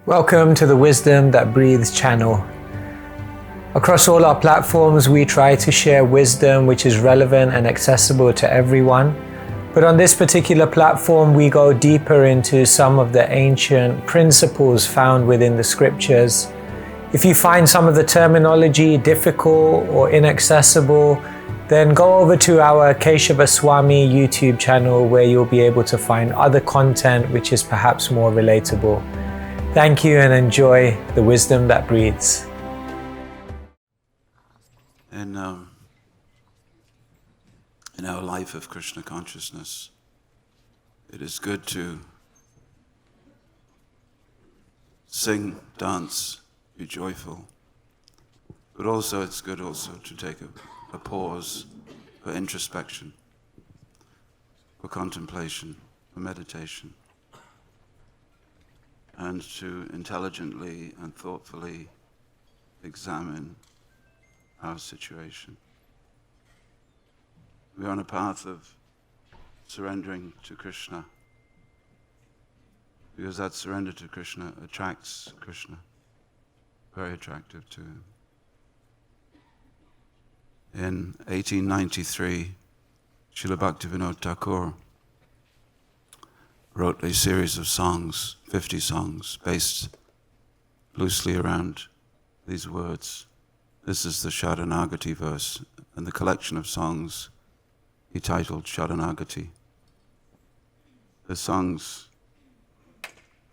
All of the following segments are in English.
Welcome to the Wisdom That Breathes channel. Across all our platforms, we try to share wisdom which is relevant and accessible to everyone. But on this particular platform, we go deeper into some of the ancient principles found within the scriptures. If you find some of the terminology difficult or inaccessible, then go over to our Keshava Swami YouTube channel where you'll be able to find other content which is perhaps more relatable. Thank you and enjoy the wisdom that breathes. In our life of Krishna consciousness, it is good to sing, dance, be joyful, but also it's good also to take a pause for introspection, for contemplation, for meditation, and to intelligently and thoughtfully examine our situation. We are on a path of surrendering to Krishna, because that surrender to Krishna attracts Krishna, very attractive to him. In 1893, Srila Bhaktivinoda Thakur wrote a series of songs, 50 songs, based loosely around these words. This is the Saranāgati Verse, and the collection of songs he titled Saranāgati. The songs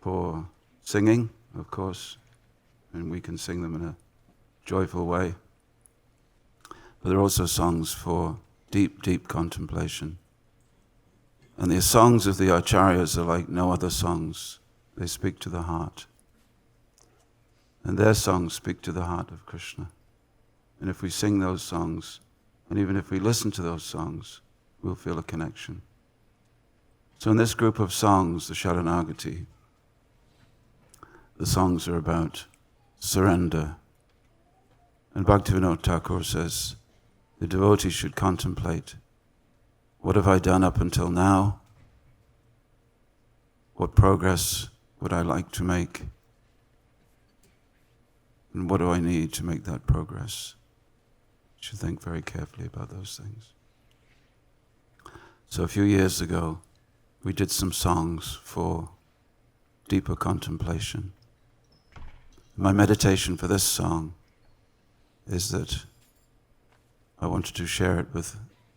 for singing, of course, and we can sing them in a joyful way. But there are also songs for deep, deep contemplation. And the songs of the Acharyas are like no other songs. They speak to the heart. And their songs speak to the heart of Krishna. And if we sing those songs, and even if we listen to those songs, we'll feel a connection. So in this group of songs, the Saranāgati, the songs are about surrender. And Bhaktivinoda Thakur says, the devotee should contemplate, what have I done up until now? What progress would I like to make? And what do I need to make that progress? You should think very carefully about those things. So a few years ago, we did some songs for deeper contemplation. My meditation for this song is that I wanted to share it with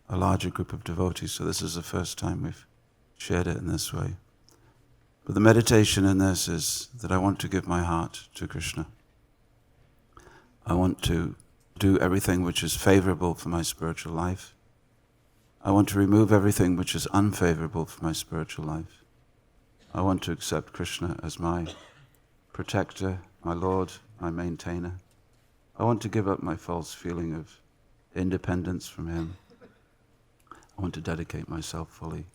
a larger group of devotees, so this is the first time we've shared it in this way. But the meditation in this is that I want to give my heart to Krishna. I want to do everything which is favorable for my spiritual life. I want to remove everything which is unfavorable for my spiritual life. I want to accept Krishna as my protector, my Lord, my maintainer. I want to give up my false feeling of independence from him. I want to dedicate myself fully.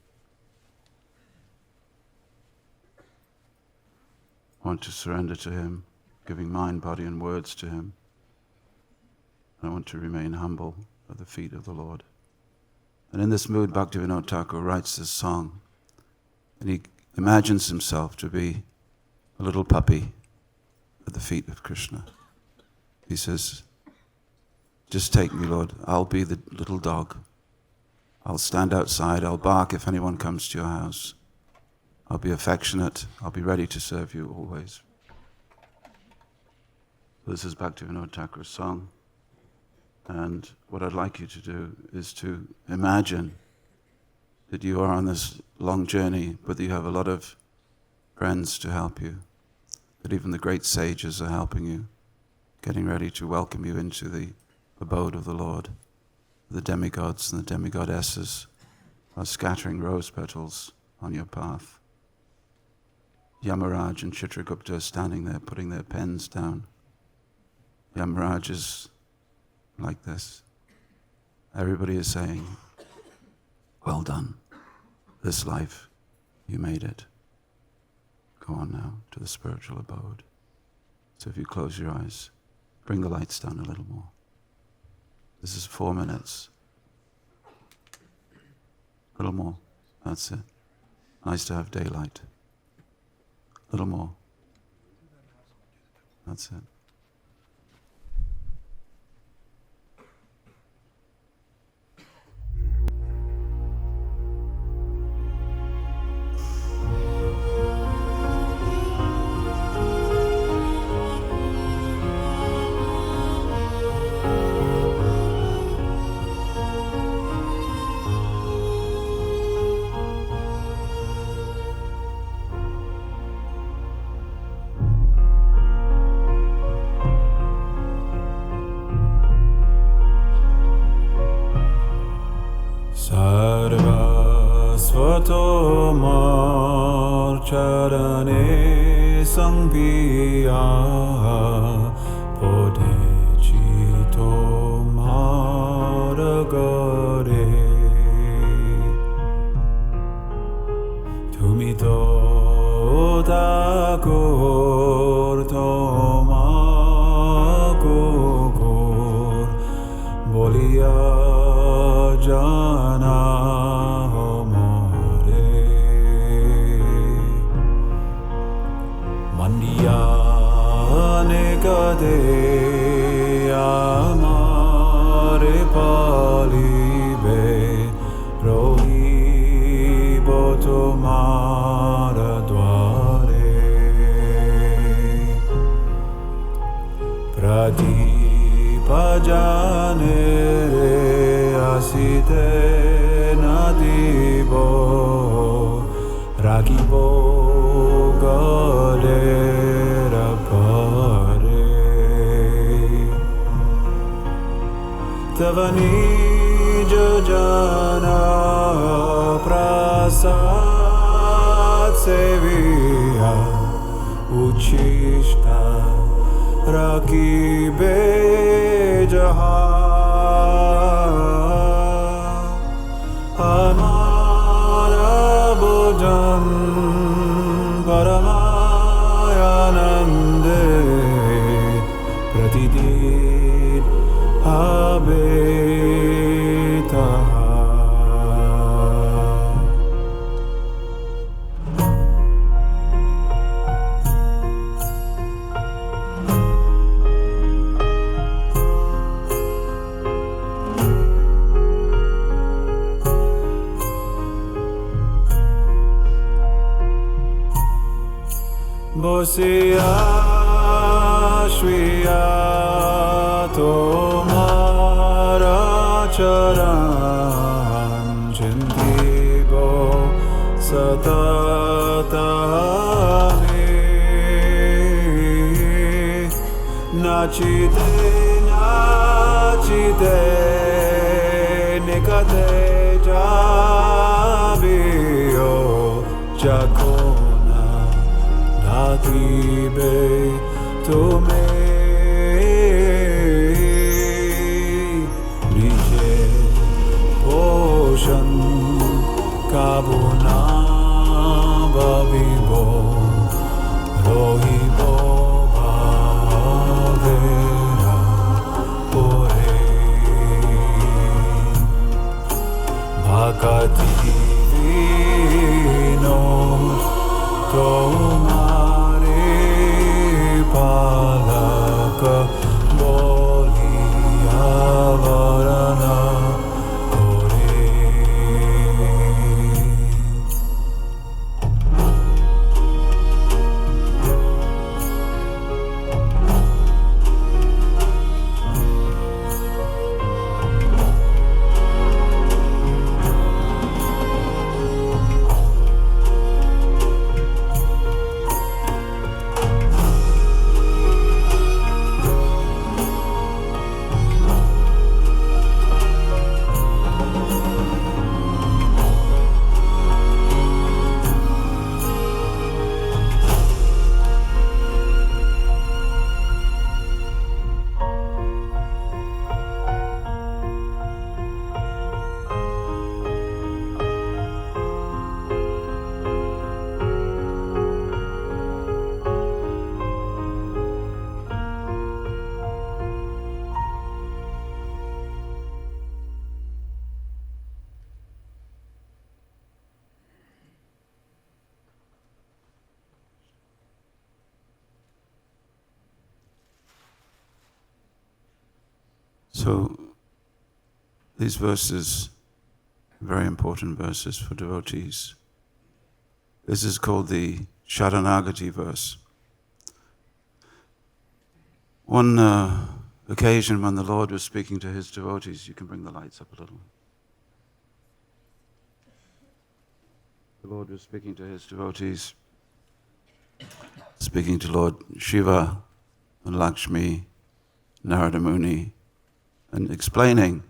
I want to surrender to him, giving mind, body, and words to him. I want to remain humble at the feet of the Lord. And in this mood, Bhaktivinoda Thakur writes this song, and he imagines himself to be a little puppy at the feet of Krishna. He says, just take me, Lord. I'll be the little dog. I'll stand outside. I'll bark if anyone comes to your house. I'll be affectionate. I'll be ready to serve you always. This is Bhaktivinoda Thakur's song. And what I'd like you to do is to imagine that you are on this long journey, but that you have a lot of friends to help you, that even the great sages are helping you, getting ready to welcome you into the abode of the Lord. The demigods and the demigodesses are scattering rose petals on your path. Yamaraj and Chitragupta are standing there putting their pens down. Yamaraj is like this. Everybody is saying, well done. This life, you made it. Go on now to the spiritual abode. So if you close your eyes, bring the lights down a little more. This is 4 minutes. A little more. That's it. Nice to have daylight. A little more. That's it. Sarvasvato marcharane sangpiya podecito maragare tumito dagur tomagogor bolia jana homore mandiya negade amare palibe rohi botomara dware pradipajane asite nadibo ragibo galera pare tavani jajana prasad seviya uchishta ragibe jahan amara bodham paramayanande pratidin abetaha Bosiya Shriya Tomara Charan Chintibo Satatami Nachite Nikate Jabiyo Jakona Atibe tome riche poshan kabuna babibo rohibo bhavera pore bhakati vino tomare palaka boliya varana kore So these verses, very important verses for devotees. This is called the Saranāgati Verse. One occasion when the Lord was speaking to his devotees, you can bring the lights up a little. The Lord was speaking to his devotees, speaking to Lord Shiva and Lakshmi, Narada Muni, and explaining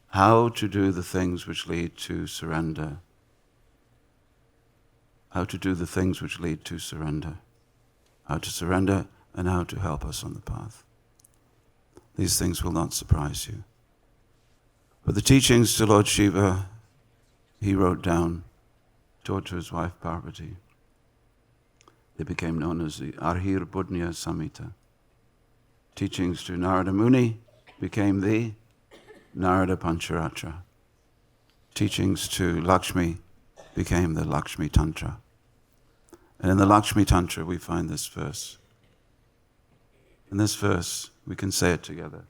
how to do the things which lead to surrender. How to do the things which lead to surrender. How to surrender and how to help us on the path. These things will not surprise you. But the teachings to Lord Shiva, he wrote down, taught to his wife Parvati. They became known as the Arhir Budnya Samhita. Teachings to Narada Muni became the Narada Pancharatra. Teachings to Lakshmi became the Lakshmi Tantra. And in the Lakshmi Tantra we find this verse. In this verse, we can say it together.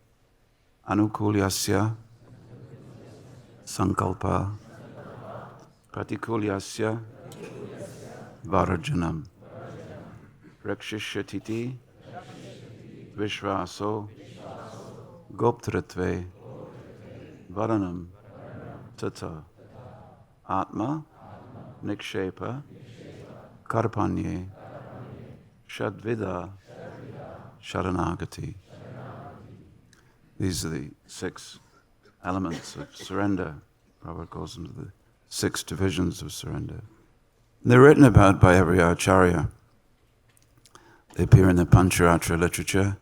Anukulyasya sankalpa pratikulyasya varajanam rakshishyatiti vishvaso goptratve varanam tata atma nikshepa karpanye shadvida Saranāgati. These are the 6 elements of surrender. Prabhupada calls them the 6 divisions of surrender. They're written about by every acharya. They appear in the Pancharatra literature,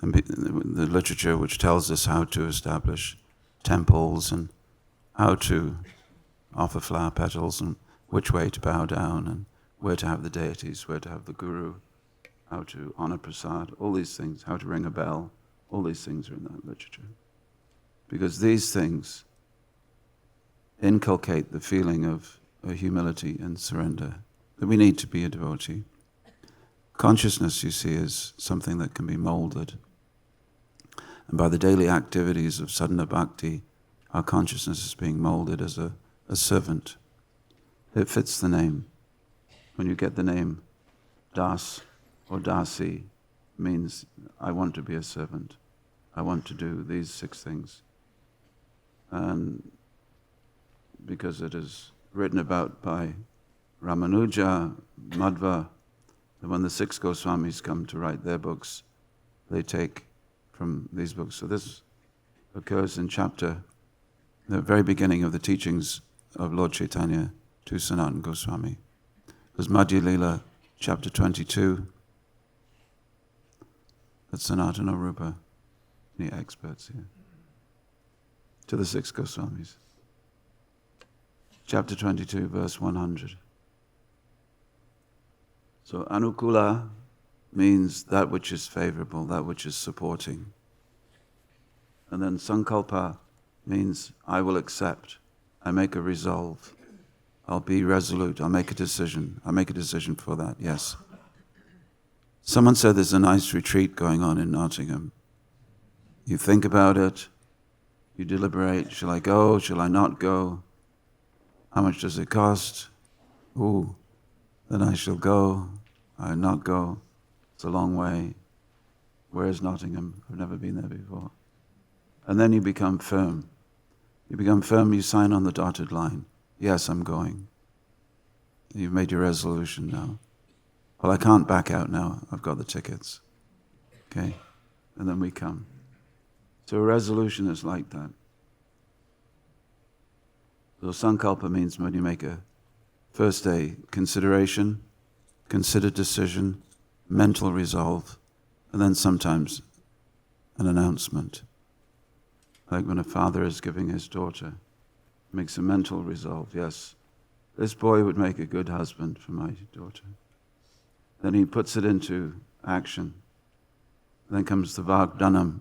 and the literature which tells us how to establish temples and how to offer flower petals and which way to bow down and where to have the deities, where to have the guru, how to honor prasad, all these things, how to ring a bell, all these things are in that literature. Because these things inculcate the feeling of humility and surrender, that we need to be a devotee. Consciousness, you see, is something that can be molded. And by the daily activities of sadhana bhakti, our consciousness is being molded as a servant. It fits the name. When you get the name Das or Dasi, means I want to be a servant. I want to do these 6 things. And because it is written about by Ramanuja, Madhva, that when the 6 Goswamis come to write their books, they take from these books. So this occurs in the very beginning of the teachings of Lord Chaitanya to Sanatana Goswami. It was Madhya Lila, chapter 22. That's Sanatana Rupa, any experts here? To the 6 Goswamis. Chapter 22, verse 100. So Anukula means that which is favorable, that which is supporting. And then Sankalpa means I will accept, I make a resolve, I'll be resolute, I'll make a decision for that, yes. Someone said there's a nice retreat going on in Nottingham. You think about it, you deliberate, shall I go, shall I not go? How much does it cost? Ooh, then I shall go, I'll not go. It's a long way. Where is Nottingham? I've never been there before. And then you become firm. You sign on the dotted line. Yes, I'm going. You've made your resolution now. Well, I can't back out now. I've got the tickets. Okay? And then we come. So a resolution is like that. So sankalpa means when you make a consideration, considered decision, mental resolve, and then sometimes an announcement. Like when a father is giving his daughter, makes a mental resolve, yes, this boy would make a good husband for my daughter. Then he puts it into action. Then comes the Vagdanam.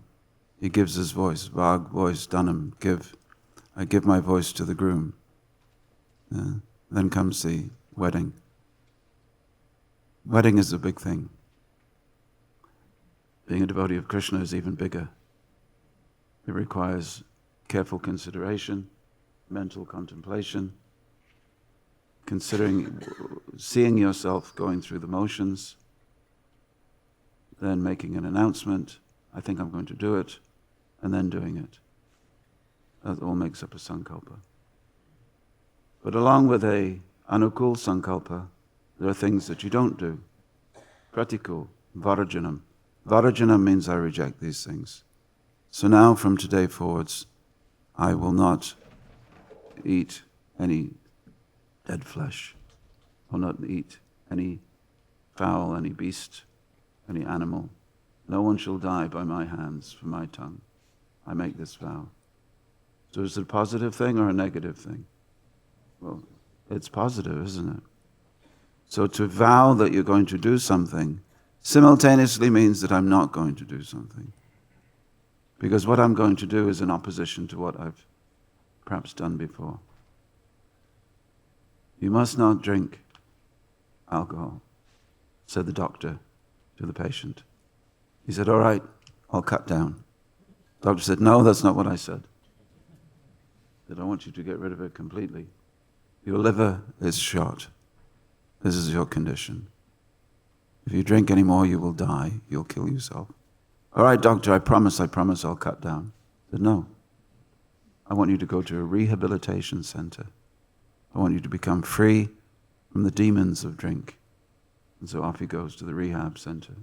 He gives his voice. Vag, voice, Danam, give. I give my voice to the groom. Then comes the wedding. Wedding is a big thing. Being a devotee of Krishna is even bigger. It requires careful consideration, mental contemplation, seeing yourself going through the motions, then making an announcement, I think I'm going to do it, and then doing it. That all makes up a sankalpa. But along with a anukul sankalpa, there are things that you don't do. Pratikul, varajanam. Varajanam means I reject these things. So now from today forwards, I will not eat any dead flesh. I will not eat any fowl, any beast, any animal. No one shall die by my hands, from my tongue. I make this vow. So is it a positive thing or a negative thing? Well, it's positive, isn't it? So to vow that you're going to do something simultaneously means that I'm not going to do something. Because what I'm going to do is in opposition to what I've perhaps done before. You must not drink alcohol, said the doctor to the patient. He said, all right, I'll cut down. The doctor said, no, that's not what I said. I don't want you to get rid of it completely. Your liver is shot. This is your condition. If you drink any more, you will die. You'll kill yourself. All right, doctor, I promise I'll cut down. I said, no. I want you to go to a rehabilitation center. I want you to become free from the demons of drink. And so off he goes to the rehab center.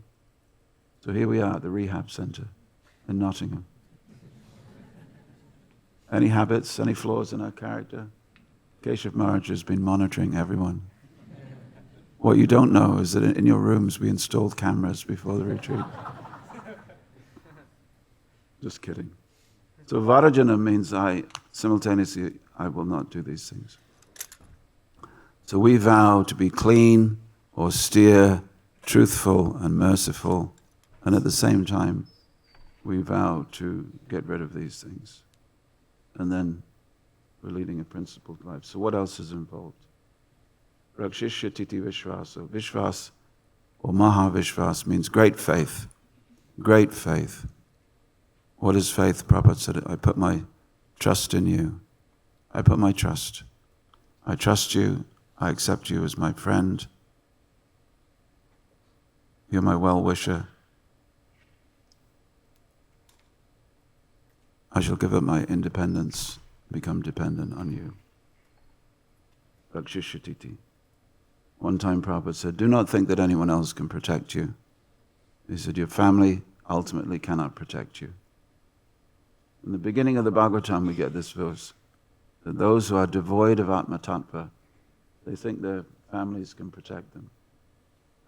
So here we are at the rehab center in Nottingham. Any habits, any flaws in our character? Keshav Maharaj has been monitoring everyone. What you don't know is that in your rooms we installed cameras before the retreat. Just kidding. So Varajana means simultaneously I will not do these things. So we vow to be clean, austere, truthful and merciful, and at the same time we vow to get rid of these things. And then we're leading a principled life. So what else is involved? Rakshishya titi vishvasa. Vishvas or Mahavishvas means great faith. Great faith. What is faith? Prabhupada said, I put my trust in you. I put my trust. I trust you. I accept you as my friend. You're my well-wisher. I shall give up my independence, become dependent on you. Rakshishya. One time Prabhupada said, do not think that anyone else can protect you. He said, your family ultimately cannot protect you. In the beginning of the Bhagavatam we get this verse, that those who are devoid of Atma Tattva, they think their families can protect them,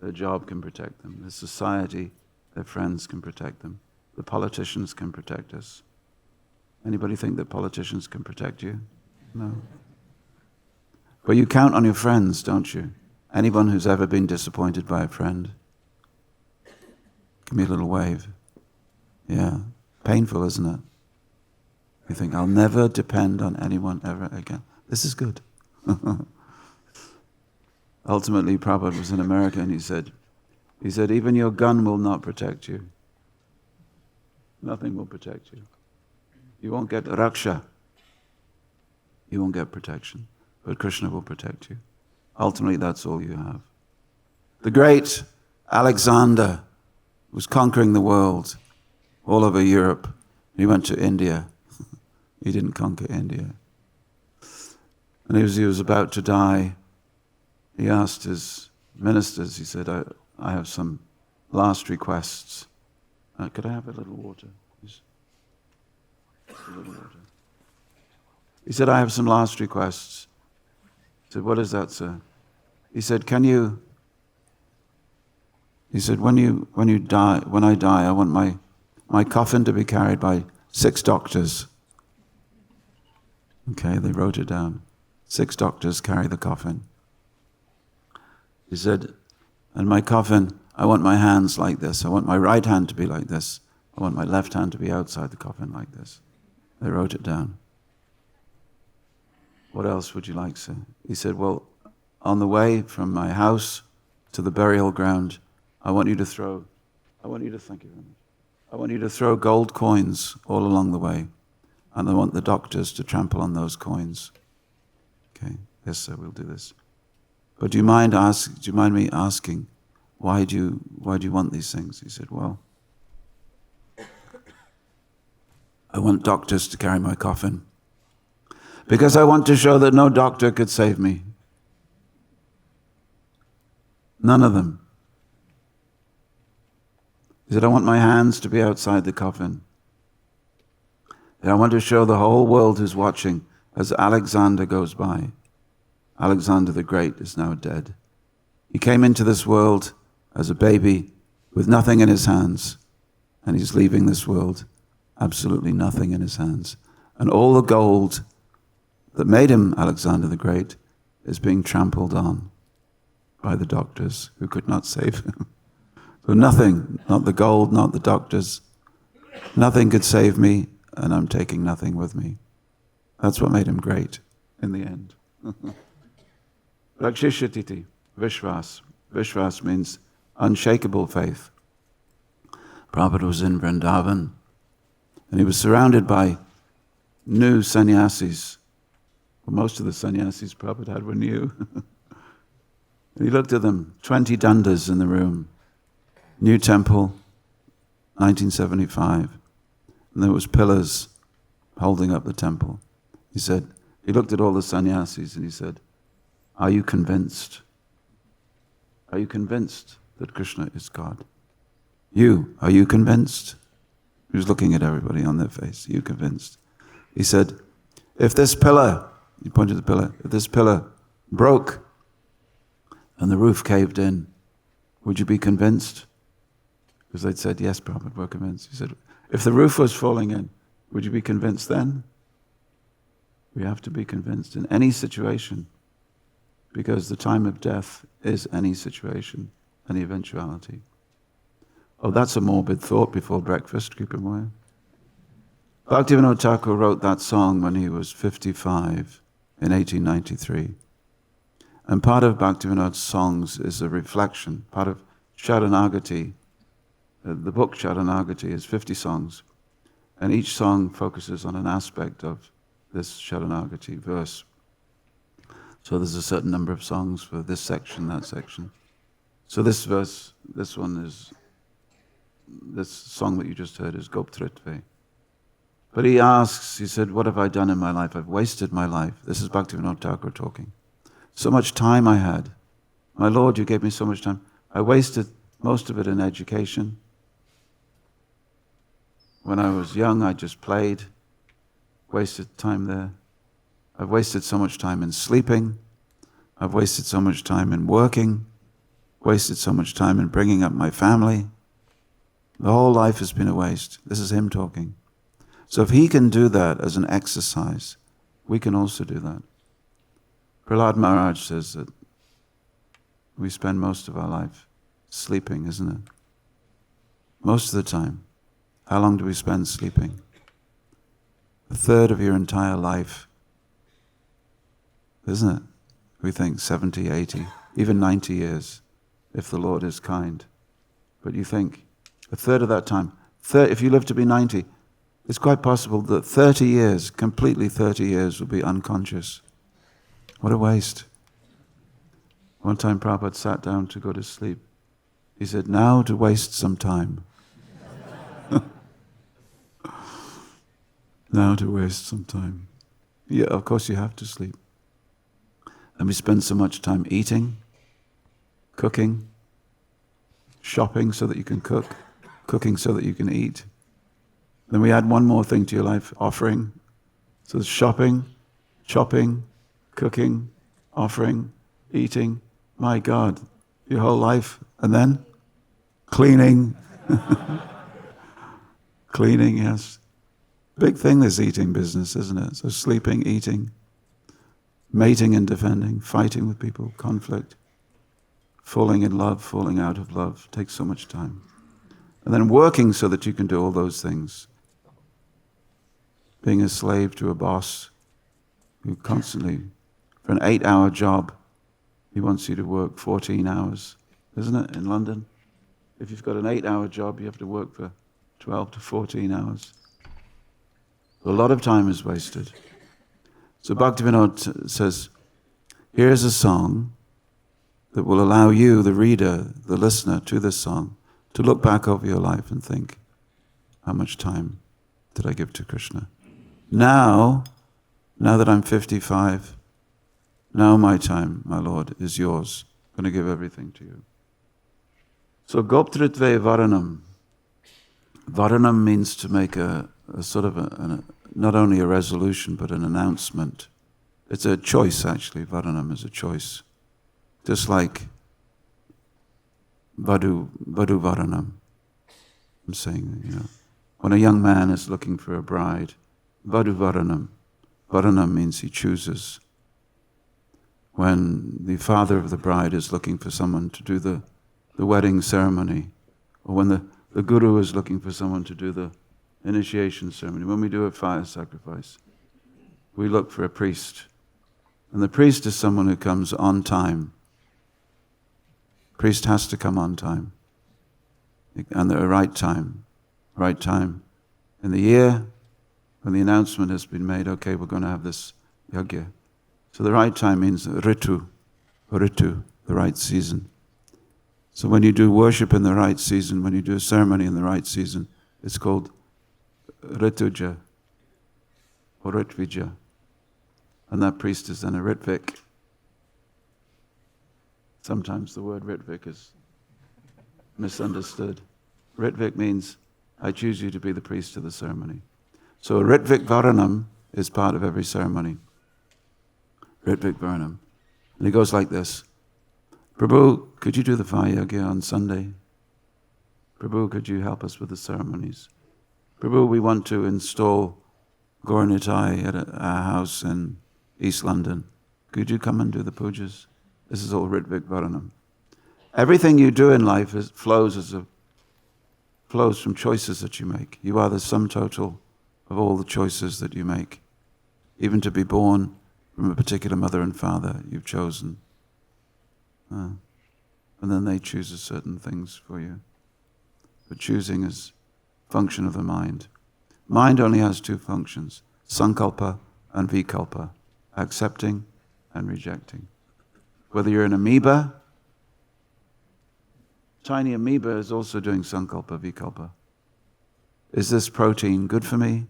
their job can protect them, their society, their friends can protect them, the politicians can protect us. Anybody think that politicians can protect you? No. But you count on your friends, don't you? Anyone who's ever been disappointed by a friend? Give me a little wave. Yeah. Painful, isn't it? You think, I'll never depend on anyone ever again. This is good. Ultimately, Prabhupada was in America and he said, even your gun will not protect you. Nothing will protect you. You won't get raksha. You won't get protection. But Krishna will protect you. Ultimately, that's all you have. The great Alexander was conquering the world all over Europe. He went to India. He didn't conquer India. And as he was about to die, he asked his ministers, he said, I have some last requests. Could I have a little water, please? A little water. He said, I have some last requests. He said, what is that, sir? He said, when I die, I want my coffin to be carried by 6 doctors. Okay, they wrote it down. 6 doctors carry the coffin. He said, and my coffin, I want my hands like this. I want my right hand to be like this. I want my left hand to be outside the coffin like this. They wrote it down. What else would you like, sir? He said, well, on the way from my house to the burial ground, I want you to thank you very much. I want you to throw gold coins all along the way. And I want the doctors to trample on those coins. Okay, yes sir, we'll do this. But do you mind me asking, why do you want these things? He said, well, I want doctors to carry my coffin. Because I want to show that no doctor could save me. None of them. He said, I want my hands to be outside the coffin. And I want to show the whole world who's watching as Alexander goes by. Alexander the Great is now dead. He came into this world as a baby with nothing in his hands, and he's leaving this world absolutely nothing in his hands. And all the gold that made him Alexander the Great is being trampled on by the doctors who could not save him. So nothing, not the gold, not the doctors, nothing could save me, and I'm taking nothing with me. That's what made him great in the end. Rakshishititi, Vishwas. Vishwas means unshakable faith. Prabhupada was in Vrindavan, and he was surrounded by new sannyasis. Well, most of the sannyasis Prabhupada had were new. And he looked at them, 20 dandas in the room. New temple, 1975. And there was pillars holding up the temple. He looked at all the sannyasis and he said, are you convinced? Are you convinced that Krishna is God? Are you convinced? He was looking at everybody on their face. Are you convinced? He said, if this pillar, he pointed to the pillar, if this pillar broke and the roof caved in, would you be convinced? Because they'd said, yes, Prabhupada, we're convinced. He said, if the roof was falling in, would you be convinced then? We have to be convinced in any situation, because the time of death is any situation, any eventuality. Oh, that's a morbid thought before breakfast, Kripamoya. Bhaktivinoda Thakur wrote that song when he was 55 in 1893. And part of Bhaktivinoda's songs is a reflection. Part of Saranāgati, the book Saranāgati is 50 songs. And each song focuses on an aspect of this Saranāgati verse. So there's a certain number of songs for this section, that section. So this verse, this song that you just heard is Goptritve. But he asks, he said, what have I done in my life? I've wasted my life. This is Bhaktivinoda Thakur talking. So much time I had. My Lord, you gave me so much time. I wasted most of it in education. When I was young, I just played, wasted time there. I've wasted so much time in sleeping. I've wasted so much time in working. Wasted so much time in bringing up my family. The whole life has been a waste. This is him talking. So if he can do that as an exercise, we can also do that. Prahlad Maharaj says that we spend most of our life sleeping, isn't it? Most of the time. How long do we spend sleeping? A third of your entire life, isn't it? We think 70, 80, even 90 years, if the Lord is kind. But you think, a third of that time, if you live to be 90, it's quite possible that 30 years, completely 30 years, will be unconscious. What a waste. One time Prabhupada sat down to go to sleep. He said, now to waste some time. Now to waste some time. Yeah, of course you have to sleep. And we spend so much time eating, cooking, shopping so that you can cook, cooking so that you can eat. Then we add one more thing to your life, offering. So there's shopping, cooking, offering, eating. My God, your whole life. And then cleaning. Cleaning, yes. Big thing, this eating business, isn't it? So sleeping, eating, mating and defending, fighting with people, conflict, falling in love, falling out of love, takes so much time. And then working so that you can do all those things. Being a slave to a boss who constantly, for an 8-hour job, he wants you to work 14 hours. Isn't it, in London? If you've got an 8-hour job, you have to work for 12 to 14 hours. A lot of time is wasted. So Bhaktivinoda says, here's a song that will allow you, the reader, the listener to this song, to look back over your life and think, how much time did I give to Krishna? Now that I'm 55, now my time, my Lord, is yours. I'm going to give everything to you. So Goptritve Varanam. Varanam means to make a sort of not only a resolution, but an announcement. It's a choice, actually. Varanam is a choice. Just like Vadu Varanam. I'm saying, when a young man is looking for a bride, Vadu Varanam. Varanam means he chooses. When the father of the bride is looking for someone to do the wedding ceremony, or when the guru is looking for someone to do the initiation ceremony, when we do a fire sacrifice, we look for a priest. And the priest is someone who comes on time. Priest has to come on time. And the right time in the year when the announcement has been made, okay, we're going to have this yajna. So the right time means ritu, the right season. So when you do worship in the right season, when you do a ceremony in the right season, it's called rituja or ritvija. And that priest is then a ritvik. Sometimes the word ritvik is misunderstood. Ritvik means, I choose you to be the priest of the ceremony. So ritvik varanam is part of every ceremony. Ritvik varanam. And it goes like this. Prabhu, could you do the fire yajna on Sunday? Prabhu, could you help us with the ceremonies? Prabhu, we want to install Gauranitai at our house in East London. Could you come and do the pujas? This is all Ritvik Varanam. Everything you do in life flows from choices that you make. You are the sum total of all the choices that you make. Even to be born from a particular mother and father you've chosen. And then they choose certain things for you. But choosing is function of the mind. Mind only has two functions, sankalpa and vikalpa, accepting and rejecting. Whether you're an amoeba, tiny amoeba is also doing sankalpa, vikalpa. Is this protein good for me?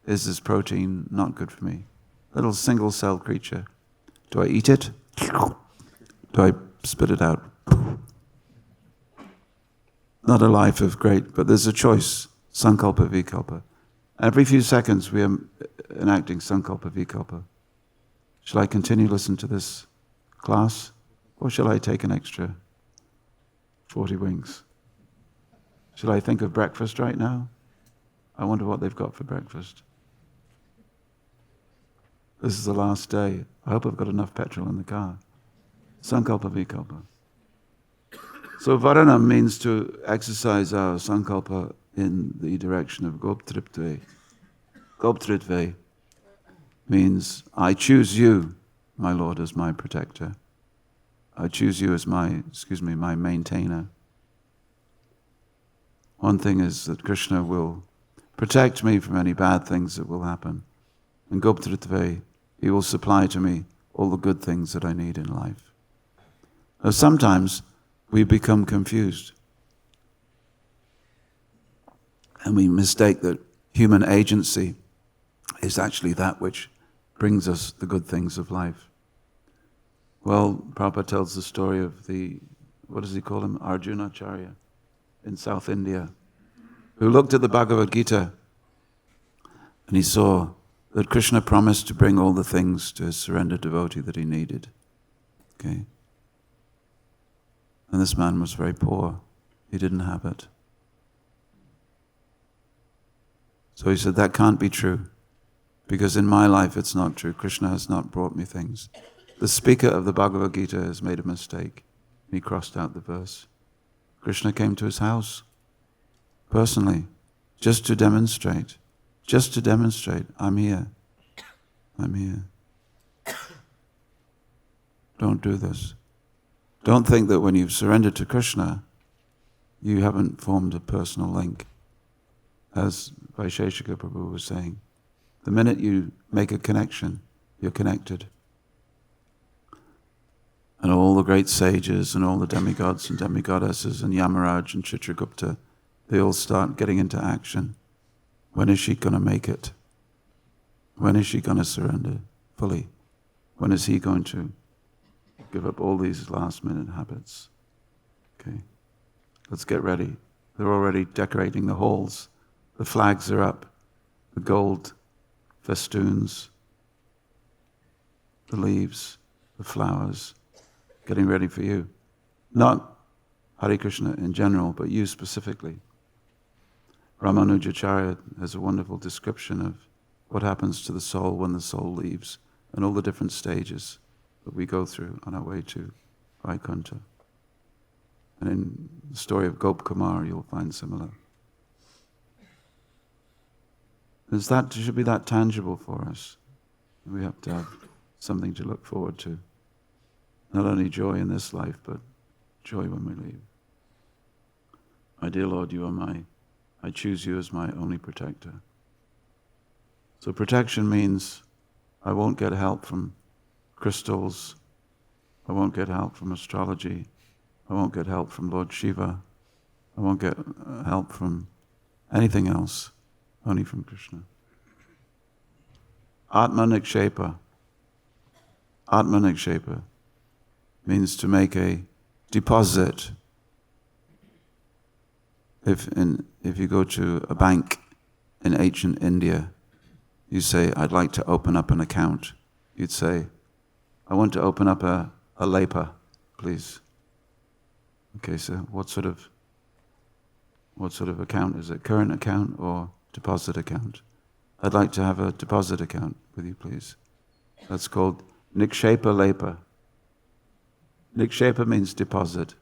Is this protein not good for me? Little single-cell creature. Do I eat it? Do I spit it out? Not a life of great, but there's a choice, sankalpa, vikalpa. Every few seconds we are enacting sankalpa, vikalpa. Shall I continue to listen to this class? Or shall I take an extra 40 wings? Shall I think of breakfast right now? I wonder what they've got for breakfast. This is the last day. I hope I've got enough petrol in the car. Sankalpa, vikalpa. So varanam means to exercise our sankalpa in the direction of goptritve. Goptritve means I choose you, my Lord, as my protector. I choose you as my maintainer. One thing is that Krishna will protect me from any bad things that will happen. And Goptritve, he will supply to me all the good things that I need in life. Now sometimes we become confused. And we mistake that human agency is actually that which brings us the good things of life. Well, Prabhupada tells the story of what does he call him? Arjunacharya in South India, who looked at the Bhagavad Gita and he saw that Krishna promised to bring all the things to his surrendered devotee that he needed. Okay? And this man was very poor. He didn't have it. So he said, that can't be true. Because in my life it's not true. Krishna has not brought me things. The speaker of the Bhagavad Gita has made a mistake. He crossed out the verse. Krishna came to his house personally, just to demonstrate. I'm here. Don't do this. Don't think that when you've surrendered to Krishna, you haven't formed a personal link. as Vaisheshika Prabhu was saying. The minute you make a connection, you're connected. And all the great sages and all the demigods and demigoddesses and Yamaraj and Chitragupta, they all start getting into action. When is she going to make it? When is she going to surrender fully? When is he going to give up all these last-minute habits? Okay, let's get ready. They're already decorating the halls. The flags are up, the gold festoons, the leaves, the flowers, getting ready for you. Not Hare Krishna in general, but you specifically. Ramanujacharya has a wonderful description of what happens to the soul when the soul leaves, and all the different stages that we go through on our way to Vaikuntha. And in the story of Gop Kumar, you'll find similar. It should be that tangible for us. We have to have something to look forward to. Not only joy in this life, but joy when we leave. My dear Lord, I choose you as my only protector. So protection means I won't get help from crystals. I won't get help from astrology. I won't get help from Lord Shiva. I won't get help from anything else, only from Krishna. Atma Nikshepa. Atma Nikshepa means to make a deposit. If you go to a bank in ancient India, you say, I'd like to open up an account. You'd say, I want to open up a lepa, please. Okay, so what sort of account is it? Current account or deposit account? I'd like to have a deposit account with you, please. That's called Nikshepa Lepa. Nikshepa means deposit.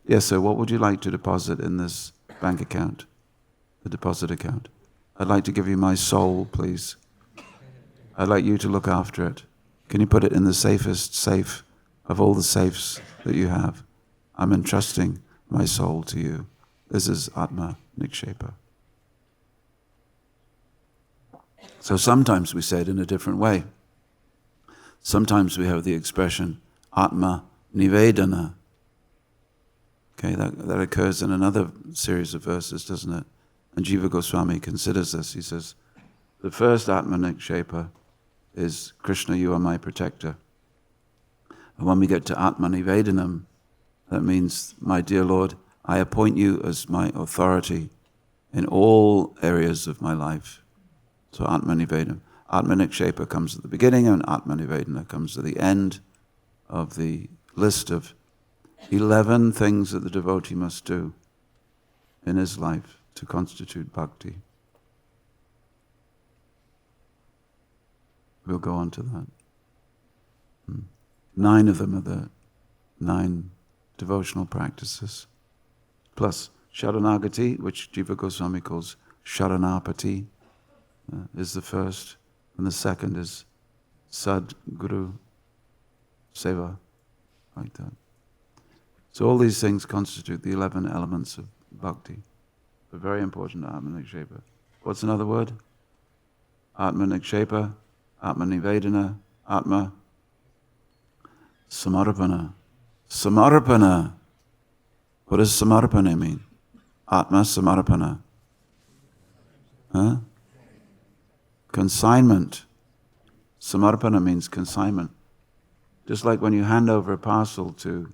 Yes, sir, what would you like to deposit in this bank account? The deposit account. I'd like to give you my soul, please. I'd like you to look after it. Can you put it in the safest safe of all the safes that you have? I'm entrusting my soul to you. This is Atma Nikshepa. So sometimes we say it in a different way. Sometimes we have the expression Atma Nivedana. Okay, that occurs in another series of verses, doesn't it? And Jiva Goswami considers this. He says, the first Atma Nikshepa is Krishna, you are my protector. And when we get to Atma Nivedanam, that means, my dear Lord, I appoint you as my authority in all areas of my life. So Atma Nivedanam. Atma Nikshepa comes at the beginning and Atma Nivedana comes at the end of the list of 11 things that the devotee must do in his life to constitute bhakti. We'll go on to that. 9 of them are the 9 devotional practices. Plus Saranāgati, which Jiva Goswami calls Sharanapati, is the first. And the second is Sad Guru Seva, like that. So all these things constitute the 11 elements of bhakti. They're very important to Atma Nikshepa. What's another word? Atma Nikshepa, Atma Nivedana, Atma Samarpana. Samarpana. What does Samarpana mean? Atma Samarpana. Huh? Consignment. Samarpana means consignment. Just like when you hand over a parcel to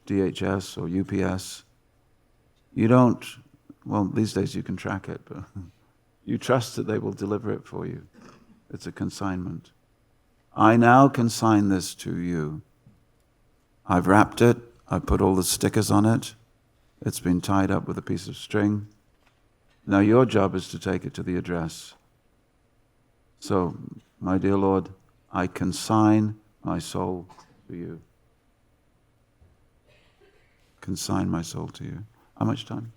DHS or UPS, you don't, well, these days you can track it, but you trust that they will deliver it for you. It's a consignment. I now consign this to you. I've wrapped it, I've put all the stickers on it, it's been tied up with a piece of string. Now your job is to take it to the address. So, my dear Lord, I consign my soul to you. Consign my soul to you. How much time?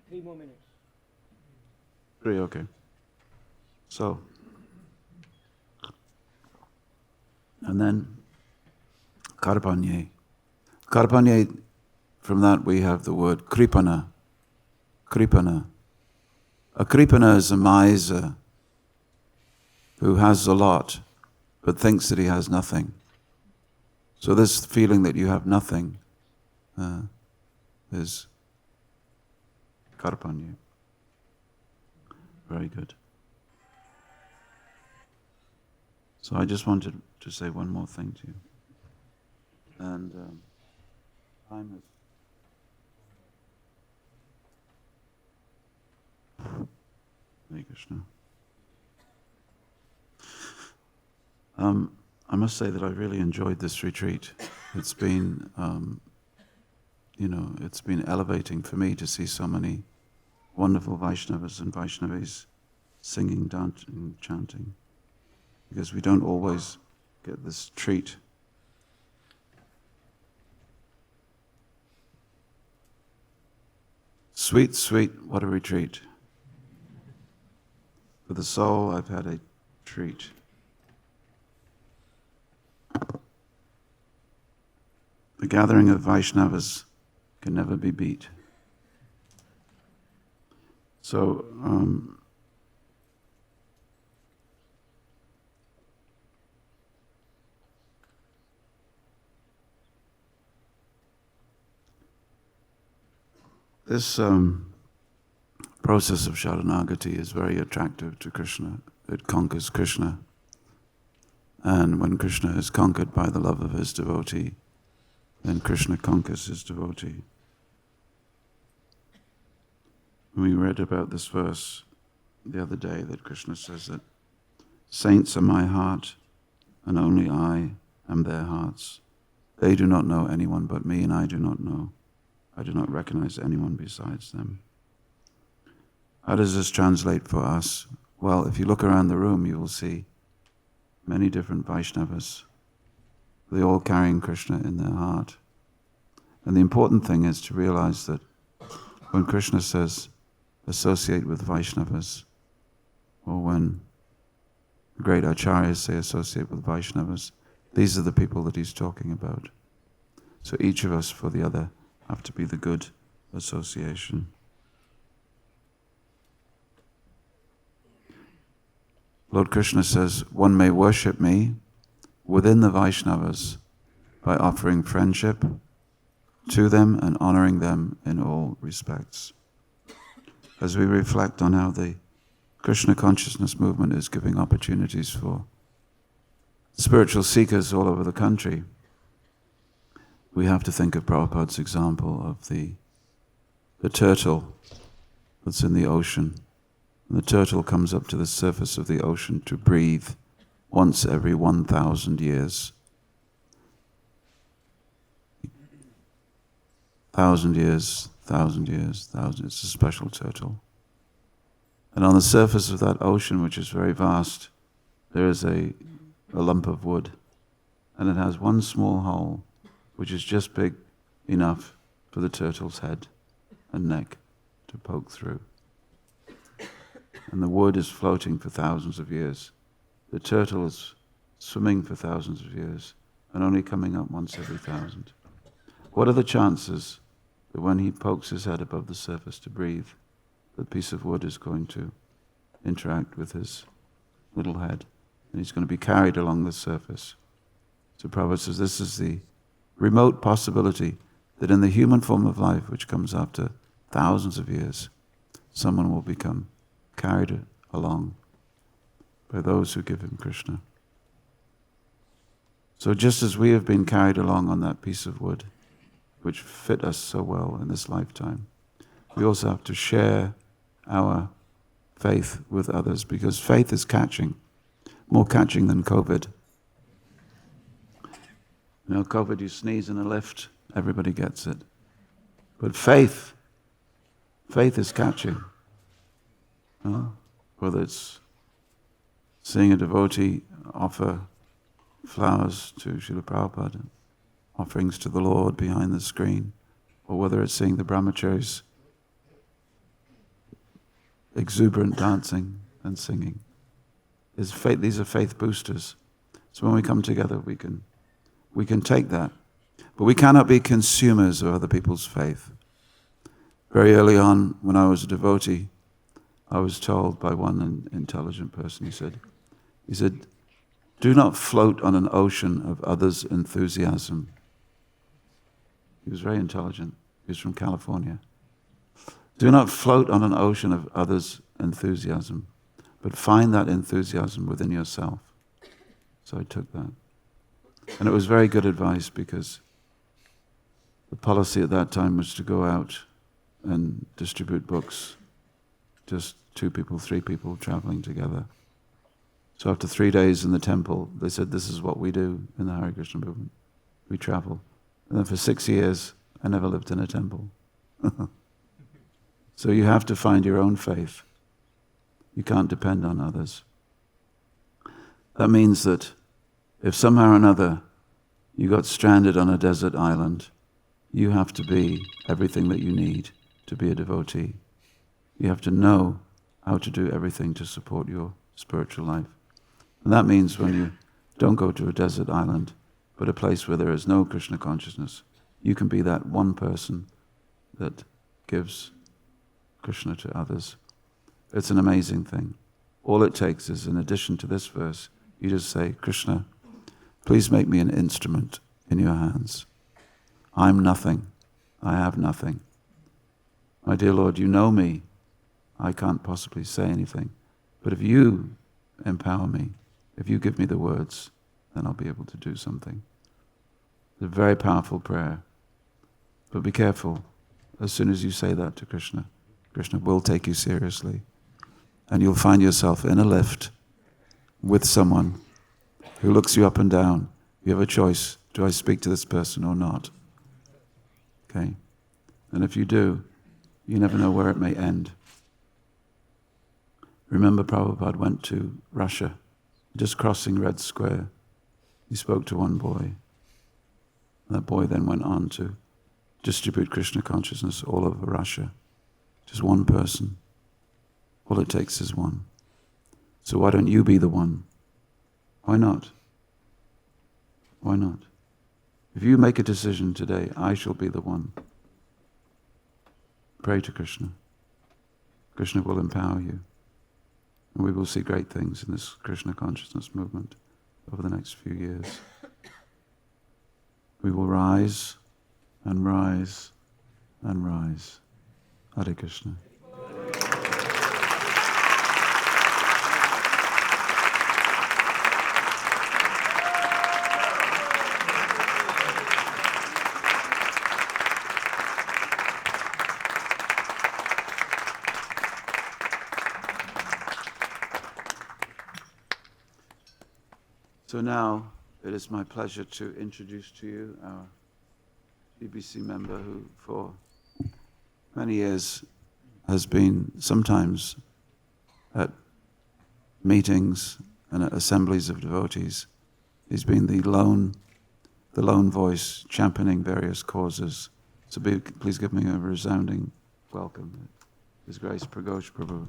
3 more minutes. 3, okay. So, and then Karpanye. Karpanye, from that we have the word Kripana. Kripana. A Kripana is a miser who has a lot but thinks that he has nothing. So this feeling that you have nothing is Karpanya. Very good. So I just wanted to say one more thing to you. And time is... Hare Krishna. I must say that I really enjoyed this retreat. It's been, it's been elevating for me to see so many wonderful Vaishnavas and Vaishnavis singing, dancing, chanting, because we don't always get this treat. Sweet, sweet, what a retreat. For the soul, I've had a treat. The gathering of Vaishnavas can never be beat. So, this process of Saranāgati is very attractive to Krishna. It conquers Krishna. And when Krishna is conquered by the love of his devotee, then Krishna conquers his devotee. We read about this verse the other day that Krishna says that saints are my heart and only I am their hearts. They do not know anyone but me, and I do not know. I do not recognize anyone besides them. How does this translate for us? Well, if you look around the room, you will see many different Vaishnavas. They're all carrying Krishna in their heart. And the important thing is to realize that when Krishna says, associate with Vaishnavas, or when the great acharyas say associate with Vaishnavas, these are the people that he's talking about. So each of us for the other have to be the good association. Lord Krishna says, one may worship me within the Vaishnavas by offering friendship to them and honoring them in all respects. As we reflect on how the Krishna consciousness movement is giving opportunities for spiritual seekers all over the country, we have to think of Prabhupada's example of the turtle that's in the ocean. And the turtle comes up to the surface of the ocean to breathe once every 1,000 years. 1,000 years, 1,000 years, 1,000. It's a special turtle. And on the surface of that ocean, which is very vast, there is a lump of wood. And it has one small hole, which is just big enough for the turtle's head and neck to poke through. And the wood is floating for thousands of years. The turtle is swimming for thousands of years and only coming up once every 1,000. What are the chances that when he pokes his head above the surface to breathe, that piece of wood is going to interact with his little head and he's going to be carried along the surface? So Prabhupada says this is the remote possibility that in the human form of life, which comes after thousands of years, someone will become carried along by those who give him Krishna. So just as we have been carried along on that piece of wood, which fit us so well in this lifetime, we also have to share our faith with others, because faith is catching, more catching than COVID. You know, COVID, you sneeze in a lift, everybody gets it. But faith is catching. Whether it's seeing a devotee offer flowers to Srila Prabhupada, offerings to the Lord behind the screen, or whether it's seeing the brahmacharis exuberant dancing and singing. These are faith boosters. So when we come together, we can take that. But we cannot be consumers of other people's faith. Very early on, when I was a devotee, I was told by one intelligent person, he said, do not float on an ocean of others' enthusiasm. He was very intelligent. He was from California. Do not float on an ocean of others' enthusiasm, but find that enthusiasm within yourself. So I took that. And it was very good advice, because the policy at that time was to go out and distribute books, just 2 people, 3 people traveling together. So after 3 days in the temple, they said, this is what we do in the Hare Krishna movement. We travel. And then for 6 years, I never lived in a temple. So you have to find your own faith. You can't depend on others. That means that if somehow or another you got stranded on a desert island, you have to be everything that you need to be a devotee. You have to know how to do everything to support your spiritual life. And that means when you don't go to a desert island, but a place where there is no Krishna consciousness, you can be that one person that gives Krishna to others. It's an amazing thing. All it takes is, in addition to this verse, you just say, Krishna, please make me an instrument in your hands. I'm nothing. I have nothing. My dear Lord, you know me. I can't possibly say anything. But if you empower me, if you give me the words, then I'll be able to do something. It's a very powerful prayer. But be careful. As soon as you say that to Krishna, Krishna will take you seriously. And you'll find yourself in a lift with someone who looks you up and down. You have a choice. Do I speak to this person or not? Okay? And if you do, you never know where it may end. Remember, Prabhupada went to Russia, just crossing Red Square. He spoke to one boy. That boy then went on to distribute Krishna consciousness all over Russia. Just one person. All it takes is one. So why don't you be the one? Why not? Why not? If you make a decision today, I shall be the one. Pray to Krishna. Krishna will empower you. And we will see great things in this Krishna consciousness movement over the next few years. We will rise and rise and rise. Hare Krishna. So now it is my pleasure to introduce to you our BBC member who for many years has been sometimes at meetings and at assemblies of devotees. He's been the lone voice championing various causes. So please give me a resounding welcome. His Grace Pragosh Prabhu.